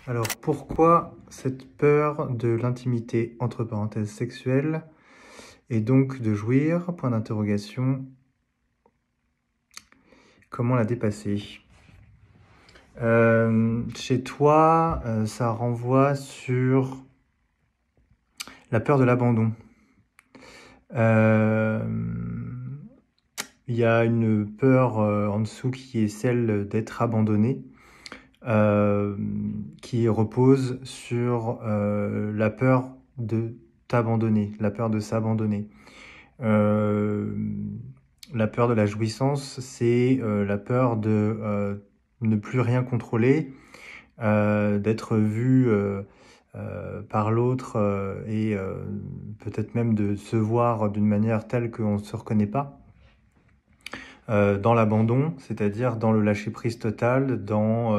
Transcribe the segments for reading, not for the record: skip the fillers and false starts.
Alors, pourquoi cette peur de l'intimité, entre parenthèses, sexuelle, et donc de jouir, point d'interrogation, comment la dépasser? Chez toi, ça renvoie sur la peur de l'abandon. Euh, Il y a une peur en dessous qui est celle d'être abandonné, euh, qui repose sur la peur de t'abandonner, la peur de s'abandonner. Euh, la peur de la jouissance, c'est la peur de ne plus rien contrôler, d'être vu par l'autre et peut-être même de se voir d'une manière telle qu'on ne se reconnaît pas. Dans l'abandon, c'est-à-dire dans le lâcher-prise total, dans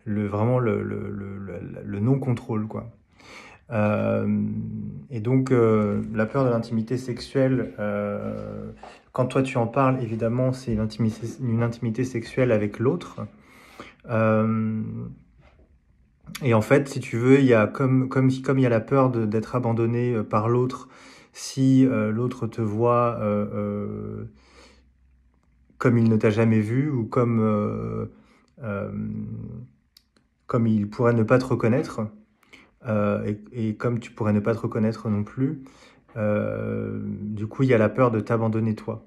vraiment le non-contrôle, quoi. Et donc, la peur de l'intimité sexuelle, quand toi tu en parles, évidemment, c'est une intimité sexuelle avec l'autre. Euh, et en fait, si tu veux, il y a comme il y a la peur d'être abandonné par l'autre, si l'autre te voit comme il ne t'a jamais vu ou euh, comme il pourrait ne pas te reconnaître, et comme tu pourrais ne pas te reconnaître non plus, du coup, il y a la peur de t'abandonner toi.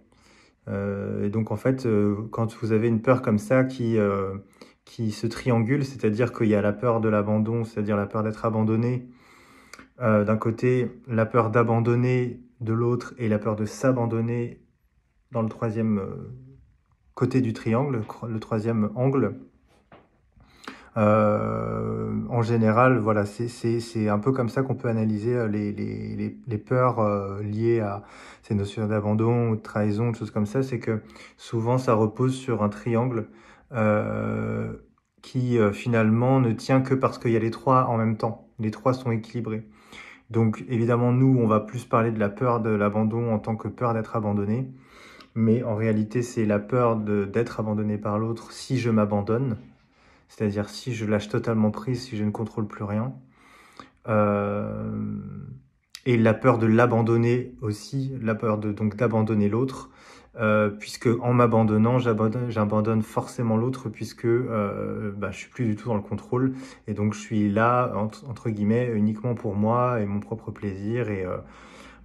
Et donc, en fait, quand vous avez une peur comme ça qui se triangule, c'est-à-dire qu'il y a la peur de l'abandon, c'est-à-dire la peur d'être abandonné, d'un côté, la peur d'abandonner de l'autre et la peur de s'abandonner dans le troisième côté du triangle, le troisième angle. En général, voilà, c'est un peu comme ça qu'on peut analyser les peurs liées à ces notions d'abandon ou de trahison, de choses comme ça. C'est que souvent, ça repose sur un triangle euh, qui finalement ne tient que parce qu'il y a les trois en même temps. Les trois sont équilibrés. Donc évidemment, nous, on va plus parler de la peur de l'abandon en tant que peur d'être abandonné. Mais en réalité, c'est la peur d'être abandonné par l'autre si je m'abandonne. C'est-à-dire si je lâche totalement prise, si je ne contrôle plus rien. Euh, et la peur de l'abandonner aussi, la peur donc d'abandonner l'autre, puisque en m'abandonnant, j'abandonne forcément l'autre, puisque je suis plus du tout dans le contrôle, et donc je suis là entre guillemets uniquement pour moi et mon propre plaisir et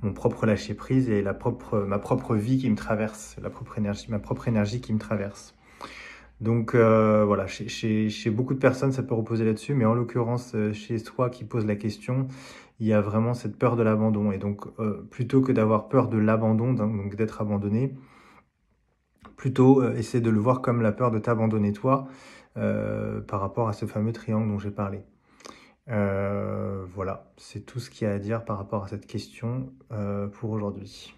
mon propre lâcher prise et ma propre vie qui me traverse, ma propre énergie qui me traverse. Donc voilà, chez beaucoup de personnes, ça peut reposer là-dessus, mais en l'occurrence, chez toi qui pose la question, il y a vraiment cette peur de l'abandon. Et donc, plutôt que d'avoir peur de l'abandon, donc d'être abandonné, plutôt essaie de le voir comme la peur de t'abandonner toi, par rapport à ce fameux triangle dont j'ai parlé. Voilà, c'est tout ce qu'il y a à dire par rapport à cette question pour aujourd'hui.